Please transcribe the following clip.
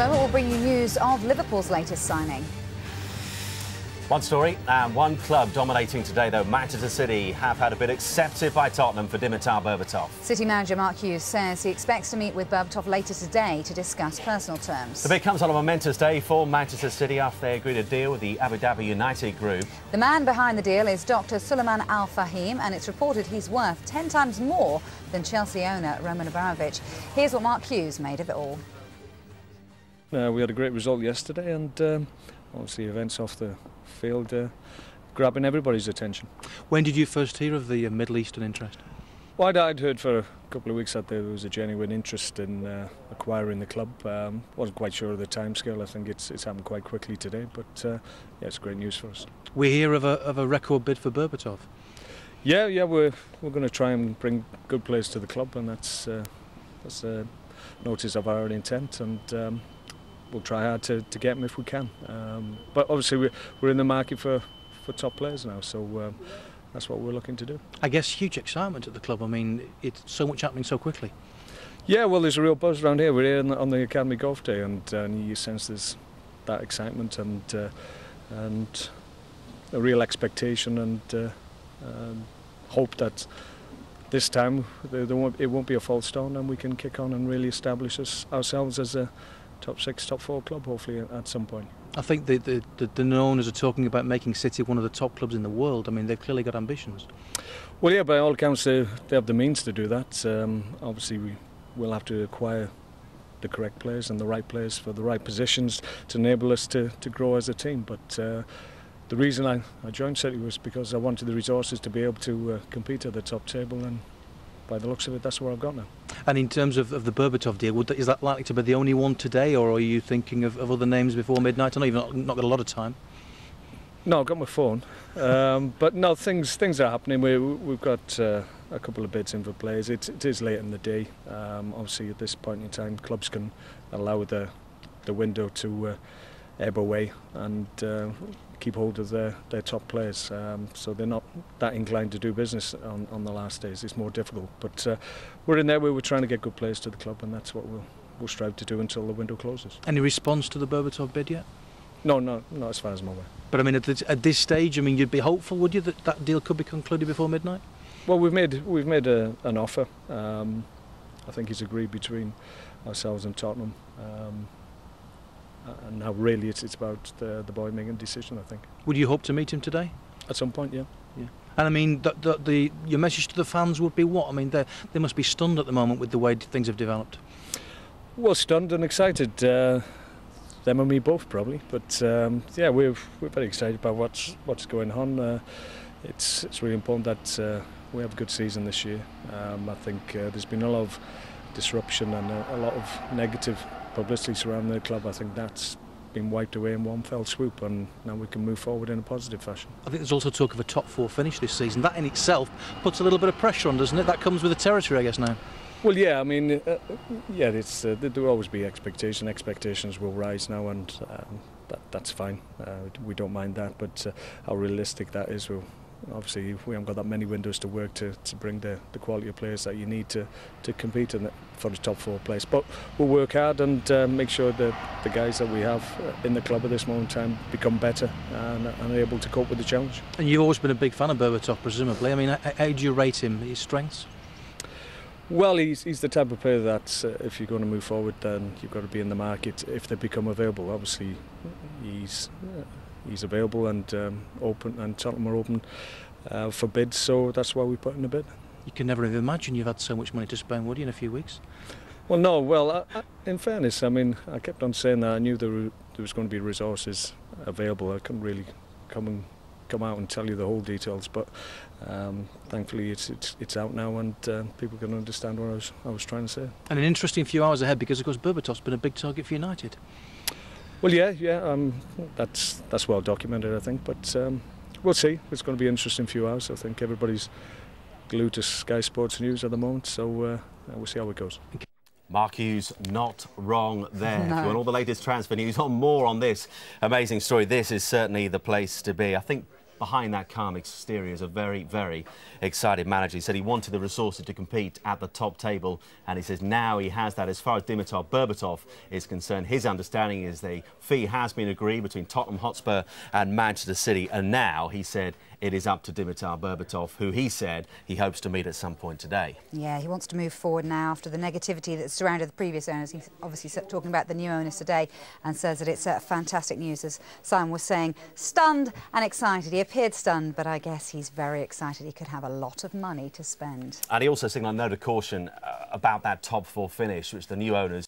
moment, we'll bring you news of Liverpool's latest signing. One story and one club dominating today, though. Manchester City have had a bid accepted by Tottenham for Dimitar Berbatov. City manager Mark Hughes says he expects to meet with Berbatov later today to discuss personal terms. The bid comes on a momentous day for Manchester City after they agreed a deal with the Abu Dhabi United group. The man behind the deal is Dr. Suleiman Al Fahim, and it's reported he's worth 10 times more than Chelsea owner Roman Abramovich. Here's what Mark Hughes made of it all. We had a great result yesterday, and obviously events off the field grabbing everybody's attention. When did you first hear of the Middle Eastern interest? Well, I'd heard for a couple of weeks that there was a genuine interest in acquiring the club. Wasn't quite sure of the timescale. I think it's happened quite quickly today, but yeah, it's great news for us. We hear of a record bid for Berbatov. Yeah, we're going to try and bring good players to the club, and that's a notice of our intent, and we'll try hard to get them if we can. But obviously we're in the market for top players now, so that's what we're looking to do. I guess huge excitement at the club. I mean, it's so much happening so quickly. Yeah, well, there's a real buzz around here. We're here on the Academy Golf Day, and you sense there's that excitement and a real expectation and hope that this time it won't be a false start, and we can kick on and really establish ourselves as a top 6, top 4 club, hopefully at some point. I think the owners are talking about making City one of the top clubs in the world. I mean, they've clearly got ambitions. Well, yeah, by all accounts, they have the means to do that. Obviously, we will have to acquire the correct players and the right players for the right positions to enable us to grow as a team. But the reason I joined City was because I wanted the resources to be able to compete at the top table, and by the looks of it, that's what I've got now. And in terms of the Berbatov deal, is that likely to be the only one today, or are you thinking of other names before midnight? I know you've not got a lot of time. No, I've got my phone. But no, things are happening. We've got a couple of bids in for players. It is late in the day. Obviously, at this point in time, clubs can allow the window to ebb away and keep hold of their top players, so they're not that inclined to do business on the last days. It's more difficult, but we're in there where we're trying to get good players to the club, and that's what we'll strive to do until the window closes. Any response to the Berbatov bid yet? No, not as far as I'm aware. But I mean, at this stage, I mean, you'd be hopeful, would you, that deal could be concluded before midnight? Well, we've made an offer. I think it's agreed between ourselves and Tottenham. And now really it's about the boy making a decision, I think. Would you hope to meet him today? At some point, yeah. And I mean, your message to the fans would be what? I mean, they must be stunned at the moment with the way things have developed. Well, stunned and excited. Them and me both, probably. But yeah, we're very excited about what's going on. It's really important that we have a good season this year. I think there's been a lot of disruption and a lot of negative publicity surrounding the club. I think that's been wiped away in one fell swoop, and now we can move forward in a positive fashion. I think there's also talk of a top 4 finish this season. That in itself puts a little bit of pressure on, doesn't it? That comes with the territory, I guess, now. Well, yeah, I mean, yeah, there will always be expectation. Expectations will rise now, and that's fine. We don't mind that, but how realistic that is, obviously we haven't got that many windows to work to bring the quality of players that you need to compete for the top 4 place. But we'll work hard and make sure that the guys that we have in the club at this moment in time become better and are able to cope with the challenge. And you've always been a big fan of Berbatov, presumably. I mean, how do you rate him, his strengths? Well, he's the type of player that if you're going to move forward, then you've got to be in the market if they become available. Obviously, he's available and open, and Tottenham are open for bids, so that's why we put in a bid. You can never even imagine you've had so much money to spend, would you, in a few weeks? Well, no. Well, in fairness, I mean, I kept on saying that I knew there was going to be resources available. I couldn't really come out and tell you the whole details, but thankfully it's out now, and people can understand what I was trying to say. And an interesting few hours ahead, because of course Berbatov's been a big target for United. Well, yeah, that's well documented, I think, but we'll see. It's going to be an interesting few hours. I think everybody's glued to Sky Sports News at the moment, so we'll see how it goes. Mark Hughes, not wrong there. No. If you want all the latest transfer news, more on this amazing story, this is certainly the place to be. I think behind that calm exterior is a very, very excited manager. He said he wanted the resources to compete at the top table, and he says now he has that. As far as Dimitar Berbatov is concerned, his understanding is the fee has been agreed between Tottenham Hotspur and Manchester City, and now he said it is up to Dimitar Berbatov, who he said he hopes to meet at some point today. Yeah, he wants to move forward now after the negativity that surrounded the previous owners. He's obviously talking about the new owners today and says that it's fantastic news. As Simon was saying, stunned and excited. He appeared stunned, but I guess he's very excited. He could have a lot of money to spend. And he also signalled a note of caution about that top four finish, which the new owners